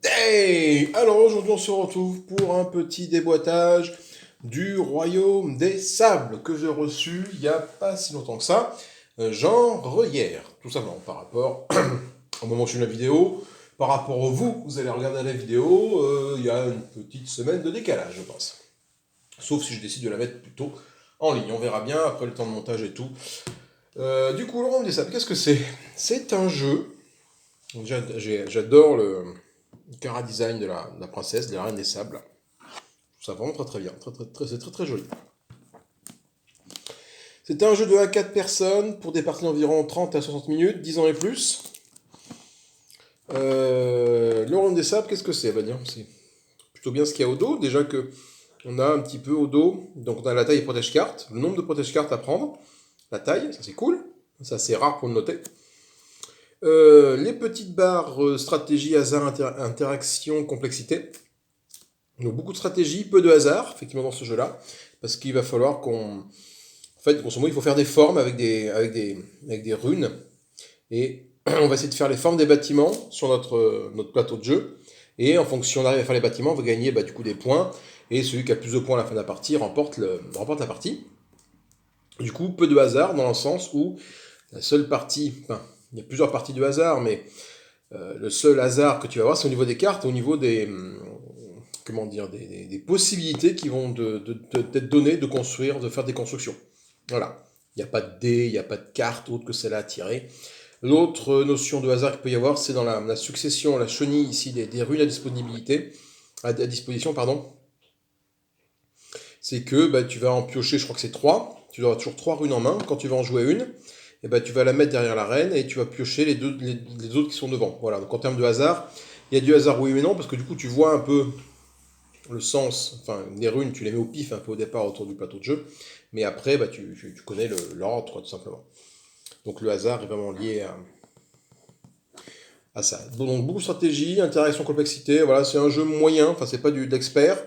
Hey! Alors aujourd'hui on se retrouve pour un petit déboîtage du Royaume des Sables que j'ai reçu il n'y a pas si longtemps que ça, genre hier, tout simplement par rapport au moment où je filme la vidéo, par rapport à vous, vous allez regarder la vidéo, il y a une petite semaine de décalage je pense. Sauf si je décide de la mettre plutôt en ligne, on verra bien après le temps de montage et tout. Du coup le Royaume des Sables, qu'est-ce que c'est? C'est un jeu, j'adore le cara design de la princesse, de la reine des sables. Ça vraiment très très bien, c'est très très joli. C'était un jeu de 1 à 4 personnes pour des parties d'environ 30 à 60 minutes, 10 ans et plus. Le royaume des sables, qu'est-ce que c'est? Bah dire, c'est plutôt bien ce qu'il y a au dos. Déjà que on a un petit peu au dos, donc on a la taille et protège-cartes, le nombre de protège-cartes à prendre, la taille, ça c'est cool, ça c'est rare pour le noter. Les petites barres stratégie, hasard, interaction, complexité. Donc beaucoup de stratégie, peu de hasard, effectivement, dans ce jeu-là, parce qu'il va falloir qu'on... En fait, grosso modo, il faut faire des formes avec des runes, et on va essayer de faire les formes des bâtiments sur notre plateau de jeu, et en fonction, on arrive à faire les bâtiments, on va gagner du coup des points, et celui qui a le plus de points à la fin de la partie remporte la partie. Du coup, peu de hasard, dans le sens où la seule partie... Enfin, il y a plusieurs parties de hasard, mais le seul hasard que tu vas avoir, c'est au niveau des cartes, au niveau des, comment dire, des possibilités qui vont t'être données de construire, de faire des constructions. Voilà. Il n'y a pas de dés, il n'y a pas de carte autre que celle-là à tirer. L'autre notion de hasard qu'il peut y avoir, c'est dans la succession, la chenille ici, des runes à disposition, pardon. C'est que tu vas en piocher, je crois que c'est 3. Tu auras toujours 3 runes en main. Quand tu vas en jouer une, tu vas la mettre derrière la reine et tu vas piocher les autres qui sont devant. Voilà, donc en termes de hasard, il y a du hasard oui mais non, parce que du coup tu vois un peu le sens, enfin, des runes, tu les mets au pif un peu au départ autour du plateau de jeu, mais après, tu connais l'ordre, tout simplement. Donc le hasard est vraiment lié à ça. Donc beaucoup de stratégie, interaction, complexité, voilà, c'est un jeu moyen, enfin, c'est pas d'expert.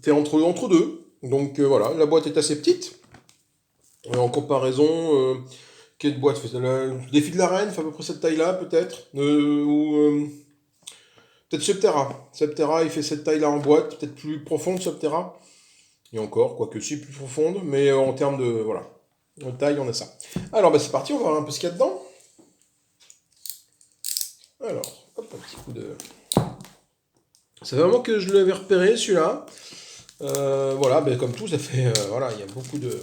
T'es entre deux, donc voilà, la boîte est assez petite. En comparaison, quelle boîte fait ça? Le défi de la reine fait à peu près cette taille-là, peut-être, ou peut-être Subterra. Subterra, il fait cette taille-là en boîte, peut-être plus profonde, Subterra. Et encore, quoique si plus profonde, mais en termes de, voilà, de taille, on a ça. Alors, c'est parti, on va voir un peu ce qu'il y a dedans. Alors, hop, un petit coup de... C'est vraiment que je l'avais repéré, celui-là. Voilà, comme tout, ça fait... voilà, il y a beaucoup de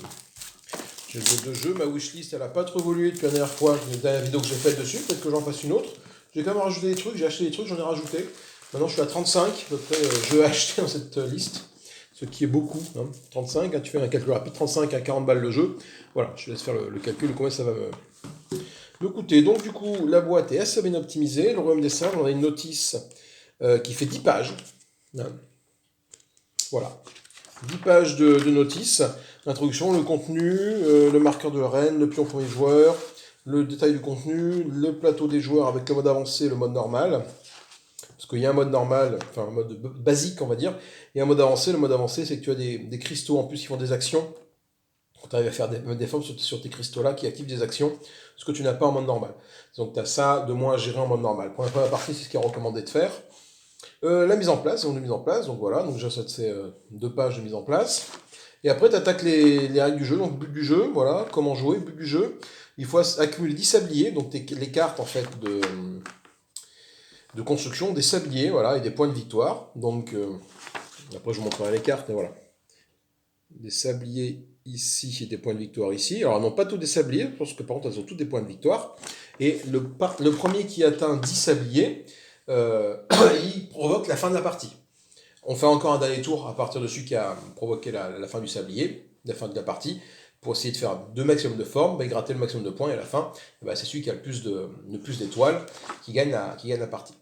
jeux. Ma wishlist, elle n'a pas trop évolué depuis la dernière vidéo que j'ai faite dessus. Peut-être que j'en fasse une autre. J'ai quand même rajouté des trucs, j'ai acheté des trucs, j'en ai rajouté. Maintenant, je suis à 35, à peu près, jeux achetés dans cette liste. Ce qui est beaucoup, hein. 35, hein, tu fais un calcul rapide, 35 à 40 balles le jeu. Voilà, je te laisse faire le calcul de combien ça va me coûter. Donc du coup, la boîte est assez bien optimisée. Le Royaume des Sables, on a une notice qui fait 10 pages. Hein. Voilà, 10 pages de notice. L'introduction, le contenu, le marqueur de la reine, le pion premier joueur, le détail du contenu, le plateau des joueurs avec le mode avancé et le mode normal. Parce qu'il y a un mode normal, enfin un mode basique on va dire, et un mode avancé. Le mode avancé, c'est que tu as des cristaux en plus qui font des actions. Quand tu arrives à faire des formes sur tes cristaux-là qui activent des actions, ce que tu n'as pas en mode normal. Donc tu as ça de moins à gérer en mode normal. Pour la première partie, c'est ce qui est recommandé de faire. La mise en place, donc voilà, donc j'ai ces 2 pages de mise en place. Et après, tu attaques les règles du jeu, donc but du jeu, voilà, comment jouer, but du jeu. Il faut accumuler 10 sabliers, donc les cartes en fait de construction, des sabliers, voilà, et des points de victoire. Donc, après je vous montrerai les cartes, mais voilà. Des sabliers ici et des points de victoire ici. Alors, non, pas tous des sabliers, parce que par contre, elles ont tous des points de victoire. Et le premier qui atteint 10 sabliers, il provoque la fin de la partie. On fait encore un dernier tour à partir de celui qui a provoqué la fin du sablier, la fin de la partie, pour essayer de faire deux maximum de formes, gratter le maximum de points, et à la fin, c'est celui qui a le plus d'étoiles qui gagne la partie.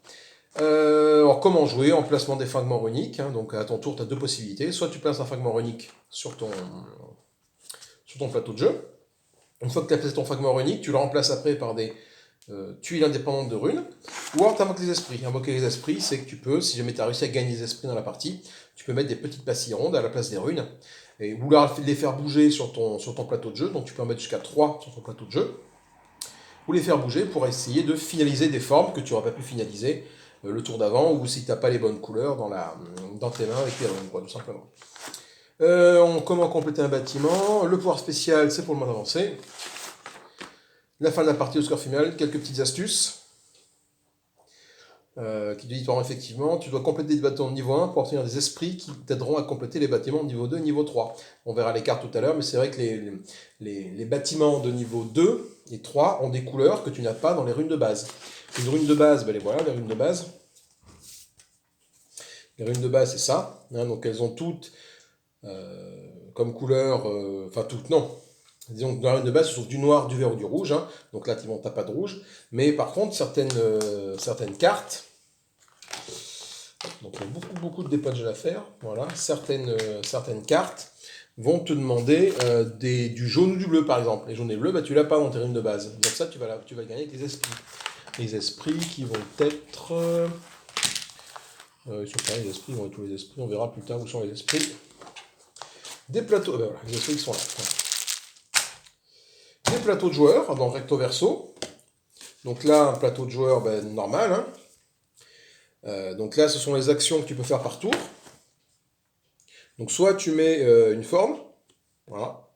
Alors comment jouer en placement des fragments runiques, hein, donc à ton tour tu as deux possibilités, soit tu places un fragment runique sur ton plateau de jeu, une fois que tu as placé ton fragment runique, tu le remplaces après par des tuiles indépendantes de runes, ou alors tu invoques les esprits. Invoquer les esprits, c'est que tu peux, si jamais tu as réussi à gagner les esprits dans la partie, tu peux mettre des petites pastilles rondes à la place des runes, et vouloir les faire bouger sur ton plateau de jeu, donc tu peux en mettre jusqu'à 3 sur ton plateau de jeu, ou les faire bouger pour essayer de finaliser des formes que tu n'auras pas pu finaliser le tour d'avant, ou si tu n'as pas les bonnes couleurs dans tes mains avec tes runes, quoi, tout simplement. Comment compléter un bâtiment? Le pouvoir spécial, c'est pour le mode avancé. La fin de la partie au score final, quelques petites astuces. Qui te dit effectivement, tu dois compléter des bâtiments de niveau 1 pour obtenir des esprits qui t'aideront à compléter les bâtiments de niveau 2 et niveau 3. On verra les cartes tout à l'heure, mais c'est vrai que les bâtiments de niveau 2 et 3 ont des couleurs que tu n'as pas dans les runes de base. Une rune de base, ben les voilà, les runes de base. Les runes de base, c'est ça. Hein, donc elles ont toutes comme couleur, enfin toutes, non. Disons que dans la rune de base, tu trouves du noir, du vert ou du rouge. Hein. Donc là, tu n'as pas de rouge. Mais par contre, certaines cartes, donc il y a beaucoup de dépatchage à faire. Voilà. Certaines cartes vont te demander du jaune ou du bleu, par exemple. Les jaunes et bleus, bah, tu ne l'as pas dans tes runes de base. Donc ça, tu vas gagner avec les esprits. Les esprits qui vont être... ils sont pas les esprits, vont être tous les esprits. On verra plus tard où sont les esprits. Des plateaux... Ben voilà, les esprits qui sont là. Des plateaux de joueurs dans recto verso. Donc là, un plateau de joueurs normal. Hein. Donc là, ce sont les actions que tu peux faire par tour. Donc soit tu mets une forme, voilà,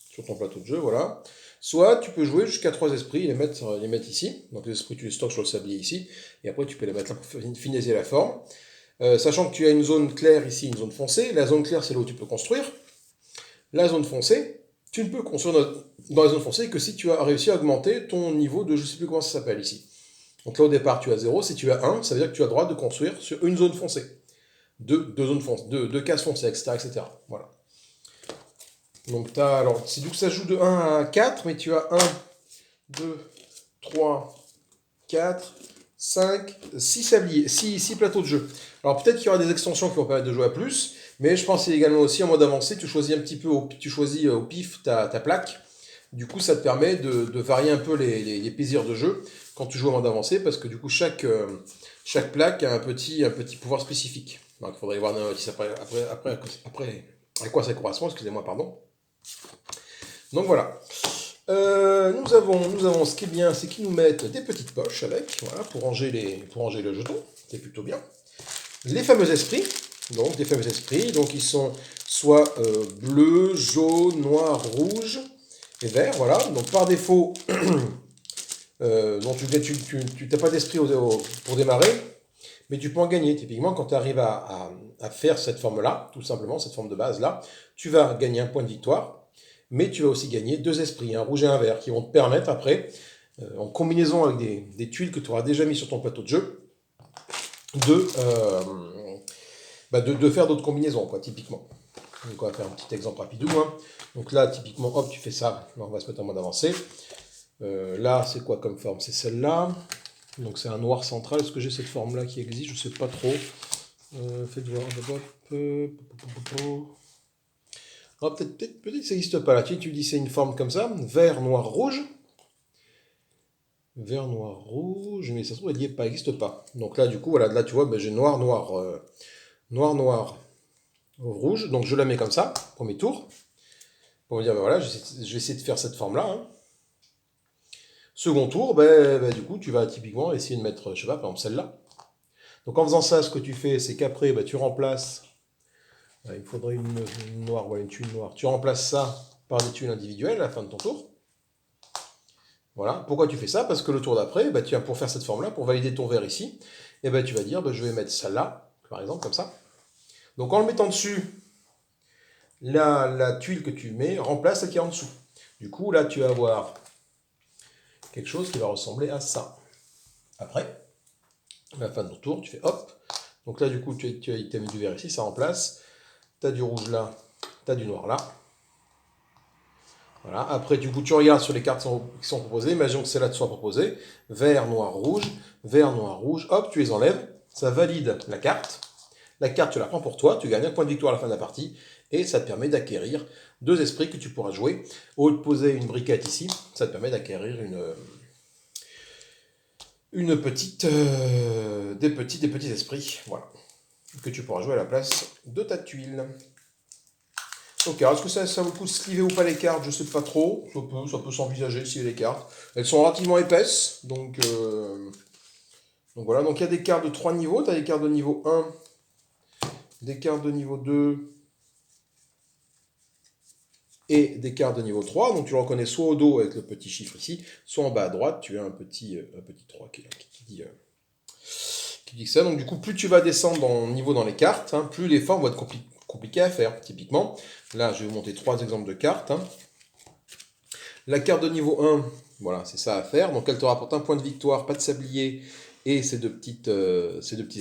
sur ton plateau de jeu, voilà. Soit tu peux jouer jusqu'à 3 esprits, les mettre ici. Donc les esprits, tu les stockes sur le sablier ici. Et après, tu peux les mettre là pour finaliser la forme. Sachant que tu as une zone claire ici, une zone foncée. La zone claire, c'est là où tu peux construire. La zone foncée, tu ne peux construire dans la zone foncée que si tu as réussi à augmenter ton niveau de, je ne sais plus comment ça s'appelle ici. Donc là, au départ, tu as 0. Si tu as 1, ça veut dire que tu as le droit de construire sur une zone foncée. Deux cases foncées, etc., etc. Voilà. Donc alors, c'est du coup ça joue de 1 à 4, mais tu as 1, 2, 3, 4, 5, 6 sabliers, 6 plateaux de jeu. Alors peut-être qu'il y aura des extensions qui vont permettre de jouer à plus, mais je pense également aussi en mode avancé, tu choisis un petit peu au pif ta plaque. Du coup, ça te permet de varier un peu les plaisirs de jeu quand tu joues en mode avancé, parce que du coup, chaque plaque a un petit pouvoir spécifique. Donc, il faudrait voir après à quoi ça correspond, excusez-moi, pardon. Donc voilà. Nous avons ce qui est bien, c'est qu'ils nous mettent des petites poches avec, voilà, pour ranger le jeton, c'est plutôt bien. Les fameux esprits, donc des fameux esprits, donc ils sont soit bleus, jaunes, noirs, rouges et verts, voilà. Donc par défaut, donc tu n'as pas d'esprit pour démarrer, mais tu peux en gagner. Typiquement, quand tu arrives à faire cette forme-là, tout simplement, cette forme de base-là, tu vas gagner un point de victoire. Mais tu vas aussi gagner 2 esprits, un rouge et un vert, qui vont te permettre après, en combinaison avec des tuiles que tu auras déjà mis sur ton plateau de jeu, de faire d'autres combinaisons, quoi, typiquement. Donc on va faire un petit exemple rapide. Hein. Donc là, typiquement, hop, tu fais ça. Là, on va se mettre en mode avancé. Là, c'est quoi comme forme? C'est celle-là. Donc c'est un noir central. Est-ce que j'ai cette forme-là qui existe? Je ne sais pas trop. Faites voir. Oh, peut-être que ça n'existe pas là. Tu dis c'est une forme comme ça, vert, noir, rouge. Vert, noir, rouge, mais ça se trouve, elle n'y est pas, n'existe pas. Donc là, du coup, voilà, là tu vois, j'ai noir, noir, rouge. Donc je la mets comme ça, premier tour. Pour me dire, voilà, je vais essayer de faire cette forme-là. Hein. Second tour, du coup, tu vas typiquement essayer de mettre, je sais pas, par exemple celle-là. Donc en faisant ça, ce que tu fais, c'est qu'après, tu remplaces. Il faudrait une noire, voilà, une tuile noire. Tu remplaces ça par des tuiles individuelles à la fin de ton tour. Voilà. Pourquoi tu fais ça? Parce que le tour d'après, pour faire cette forme-là, pour valider ton vert ici, tu vas dire, je vais mettre celle-là, par exemple, comme ça. Donc en le mettant dessus, la tuile que tu mets remplace celle qui est en dessous. Du coup, là, tu vas avoir quelque chose qui va ressembler à ça. Après, à la fin de ton tour, tu fais hop. Donc là, du coup, tu as mis du vert ici, ça remplace. Tu as du rouge là, tu as du noir là. Voilà. Après, du coup, tu regardes sur les cartes qui sont proposées. Imaginons que celle-là te soit proposée. Vert, noir, rouge. Hop, tu les enlèves. Ça valide la carte. La carte, tu la prends pour toi. Tu gagnes un point de victoire à la fin de la partie. Et ça te permet d'acquérir 2 esprits que tu pourras jouer. Au lieu de poser une briquette ici, ça te permet d'acquérir des petits esprits. Voilà. Que tu pourras jouer à la place de ta tuile. Ok, est-ce que ça vaut le coup de sliver ou pas les cartes? Je sais pas trop. Ça peut s'envisager de sliver les cartes. Elles sont relativement épaisses, donc Donc voilà, donc il y a des cartes de 3 niveaux. Tu as des cartes de niveau 1, des cartes de niveau 2 et des cartes de niveau 3. Donc tu le reconnais soit au dos avec le petit chiffre ici, soit en bas à droite, tu as un petit 3 qui dit que ça. Donc du coup, plus tu vas descendre dans le niveau dans les cartes, hein, plus les formes vont être compliquées à faire. Typiquement, là je vais vous montrer 3 exemples de cartes. Hein. La carte de niveau 1, voilà, c'est ça à faire. Donc elle te rapporte un point de victoire, pas de sablier et ces deux petits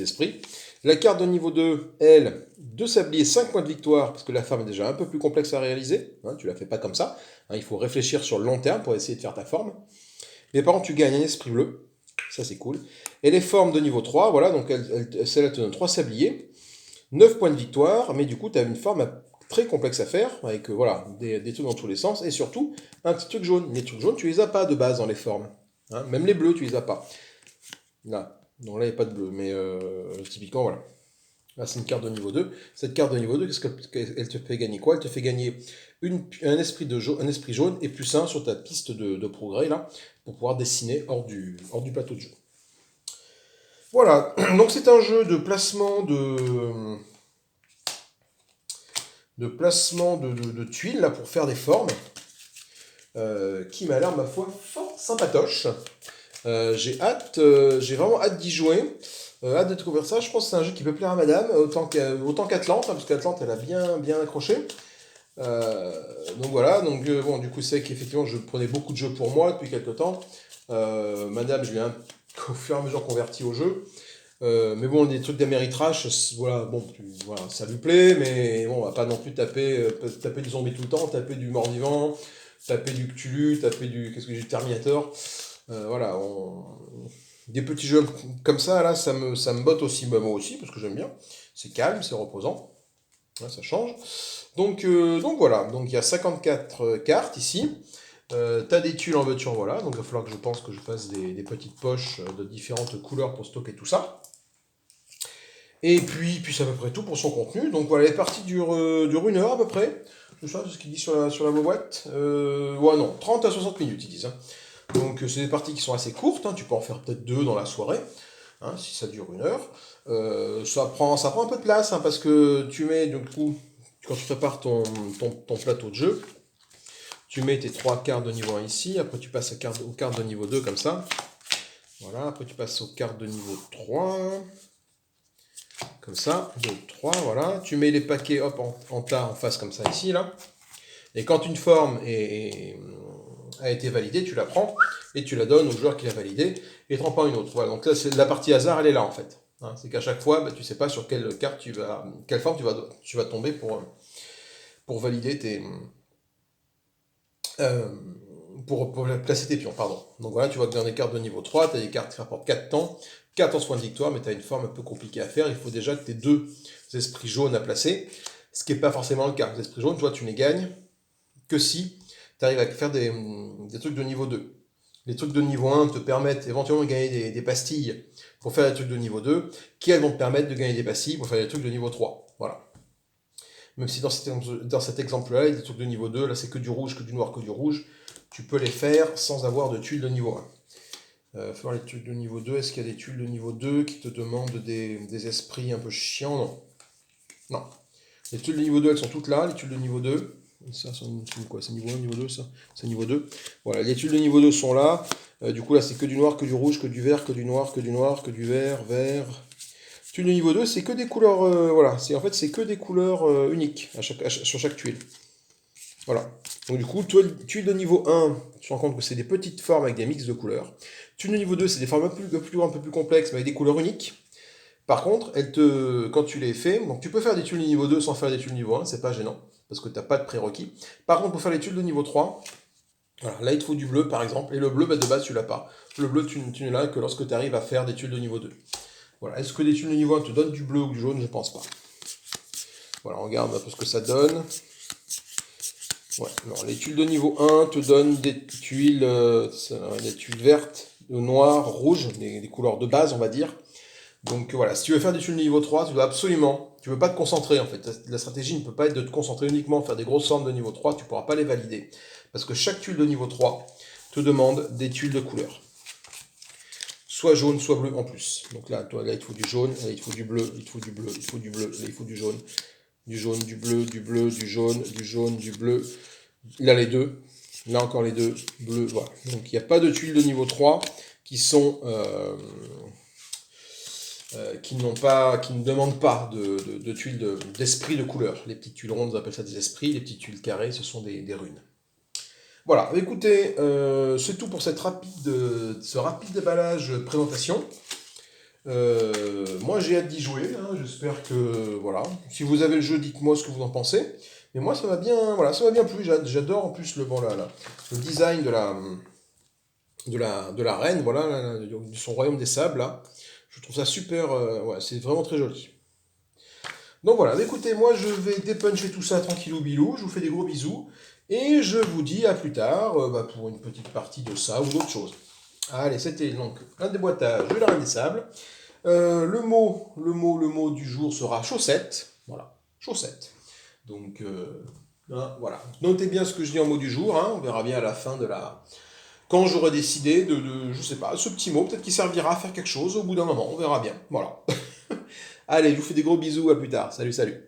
esprits. La carte de niveau 2, elle, 2 sabliers, 5 points de victoire, parce que la forme est déjà un peu plus complexe à réaliser. Hein, tu la fais pas comme ça. Hein, il faut réfléchir sur le long terme pour essayer de faire ta forme. Mais par contre, tu gagnes un esprit bleu. Ça, c'est cool. Et les formes de niveau 3, voilà, donc celle-là te donne 3 sabliers, 9 points de victoire, mais du coup, tu as une forme très complexe à faire, avec voilà, des trucs dans tous les sens, et surtout, un petit truc jaune. Les trucs jaunes, tu les as pas de base dans les formes. Hein, même les bleus, tu les as pas. Là, donc là, il n'y a pas de bleu, mais typiquement, voilà. Là, c'est une carte de niveau 2. Cette carte de niveau 2, qu'est-ce qu'elle te fait gagner quoi? Elle te fait gagner un esprit jaune et plus 1 sur ta piste de progrès, là, pour pouvoir dessiner hors du plateau de jeu. Voilà, donc c'est un jeu de placement de tuiles là, pour faire des formes, qui m'a l'air, ma foi, fort sympatoche. J'ai vraiment hâte d'y jouer, hâte de découvrir ça. Je pense que c'est un jeu qui peut plaire à madame, autant qu'Atlante, hein, parce qu'Atlante, elle a bien accroché. Donc voilà, donc bon, du coup, c'est qu'effectivement, je prenais beaucoup de jeux pour moi depuis quelques temps. Madame, je l'ai au fur et à mesure converti au jeu. Mais bon, des trucs d'Améritrash, voilà, bon, voilà, ça lui plaît, mais bon, on va pas non plus taper du zombie tout le temps, taper du mort-vivant, taper du Cthulhu, taper du Terminator. Voilà, des petits jeux comme ça, là, ça me botte aussi, bah, moi aussi, parce que j'aime bien. C'est calme, c'est reposant, ouais, ça change. Donc voilà, donc il y a 54 cartes ici. T'as des tuiles en veux-tu en voilà, donc il va falloir que je pense que je fasse des petites poches de différentes couleurs pour stocker tout ça. Et puis c'est à peu près tout pour son contenu. Donc voilà, les parties durent 1 heure à peu près. C'est ça, c'est ce qu'il dit sur la boîte. Ouais, non, 30 à 60 minutes, ils disent. Hein. Donc c'est des parties qui sont assez courtes. Hein. Tu peux en faire peut-être 2 dans la soirée, hein, si ça dure 1 heure. Ça prend un peu de place, hein, parce que tu mets, du coup, quand tu prépares ton plateau de jeu, tu mets tes 3 cartes de niveau 1 ici. Après, tu passes aux cartes de niveau 2 comme ça. Voilà, après tu passes aux cartes de niveau 3. Comme ça, 2, 3, voilà. Tu mets les paquets hop, en tas en face comme ça ici, là. Et quand une forme a été validée, tu la prends et tu la donnes au joueur qui l'a validée et tu n'en prends une autre. Voilà, donc là, c'est la partie hasard, elle est là en fait. Hein, c'est qu'à chaque fois, bah, tu ne sais pas sur quelle carte quelle forme tu vas tomber pour valider pour placer tes pions, pardon. Donc voilà, tu vois que dans les cartes de niveau 3, tu as des cartes qui rapportent 4 temps, 14 points de victoire, mais tu as une forme un peu compliquée à faire. Il faut déjà que tu aies 2 esprits jaunes à placer, ce qui n'est pas forcément le cas. Les esprits jaunes, toi, tu ne les gagnes que si tu arrives à faire des trucs de niveau 2. Les trucs de niveau 1 te permettent éventuellement de gagner des pastilles pour faire des trucs de niveau 2, qui elles vont te permettre de gagner des pastilles pour faire des trucs de niveau 3. Voilà. Même si dans cet exemple-là, il y a des trucs de niveau 2, là c'est que du rouge, que du noir, que du rouge, tu peux les faire sans avoir de tuiles de niveau 1. Faire les tuiles de niveau 2, est-ce qu'il y a des tuiles de niveau 2 qui te demandent des esprits un peu chiants? Non. Non. Les tuiles de niveau 2, elles sont toutes là, les tuiles de niveau 2. Ça, c'est quoi? C'est niveau 1, niveau 2, ça? C'est niveau 2. Voilà, les tuiles de niveau 2 sont là. Du coup, là, c'est que du noir, que du rouge, que du vert, que du noir, que du noir, que du vert, vert. Tuile de niveau 2, c'est que des couleurs, voilà, en fait c'est que des couleurs uniques sur chaque tuile. Voilà. Donc du coup, tuile de niveau 1, tu te rends compte que c'est des petites formes avec des mix de couleurs. Tuile de niveau 2, c'est des formes un peu plus complexes, mais avec des couleurs uniques. Par contre, quand tu les fais, donc tu peux faire des tuiles de niveau 2 sans faire des tuiles de niveau 1, c'est pas gênant, parce que tu n'as pas de prérequis. Par contre, pour faire les tuiles de niveau 3, voilà, là il te faut du bleu par exemple, et le bleu, bah, de base tu l'as pas. Le bleu, tu ne l'as que lorsque tu arrives à faire des tuiles de niveau 2. Voilà. Est-ce que les tuiles de niveau 1 te donnent du bleu ou du jaune? Je pense pas. Voilà, on regarde un peu ce que ça donne. Ouais, alors les tuiles de niveau 1 te donnent des tuiles vertes, noires, rouges, des couleurs de base, on va dire. Donc voilà, si tu veux faire des tuiles de niveau 3, tu dois absolument, tu ne peux pas te concentrer en fait. La stratégie ne peut pas être de te concentrer uniquement à faire des grosses formes de niveau 3, tu ne pourras pas les valider. Parce que chaque tuile de niveau 3 te demande des tuiles de couleur. soit jaune, soit bleu en plus. Donc là, toi, là, il te faut du jaune, là, il te faut du bleu, il te faut du bleu, il te faut du bleu, là, il faut du jaune, du bleu, du bleu, du jaune, du bleu. Là, les deux. Là, encore les deux. Bleu, voilà. Donc, il n'y a pas de tuiles de niveau 3 qui sont... qui ne demandent pas de tuiles d'esprit de couleur. Les petites tuiles rondes, on appelle ça des esprits. Les petites tuiles carrées, ce sont des runes. Voilà, écoutez, c'est tout pour ce rapide déballage présentation. Moi j'ai hâte d'y jouer, hein, j'espère que voilà. Si vous avez le jeu, dites-moi ce que vous en pensez. Mais moi ça m'a bien, voilà, ça m'a bien plu. J'adore en plus le design de la reine, voilà, de son royaume des sables là. Je trouve ça super, ouais, c'est vraiment très joli. Donc voilà, écoutez, moi je vais dépuncher tout ça tranquillou bilou, je vous fais des gros bisous, et je vous dis à plus tard pour une petite partie de ça ou d'autre chose. Allez, c'était donc un déboîtage de la Reine des Sables. Le mot du jour sera chaussette. Voilà, chaussette. Donc hein, voilà, notez bien ce que je dis en mot du jour, hein, on verra bien à la fin de la... Quand j'aurai décidé je sais pas, ce petit mot, peut-être qu'il servira à faire quelque chose au bout d'un moment, on verra bien. Voilà. Allez, je vous fais des gros bisous, à plus tard. Salut, salut.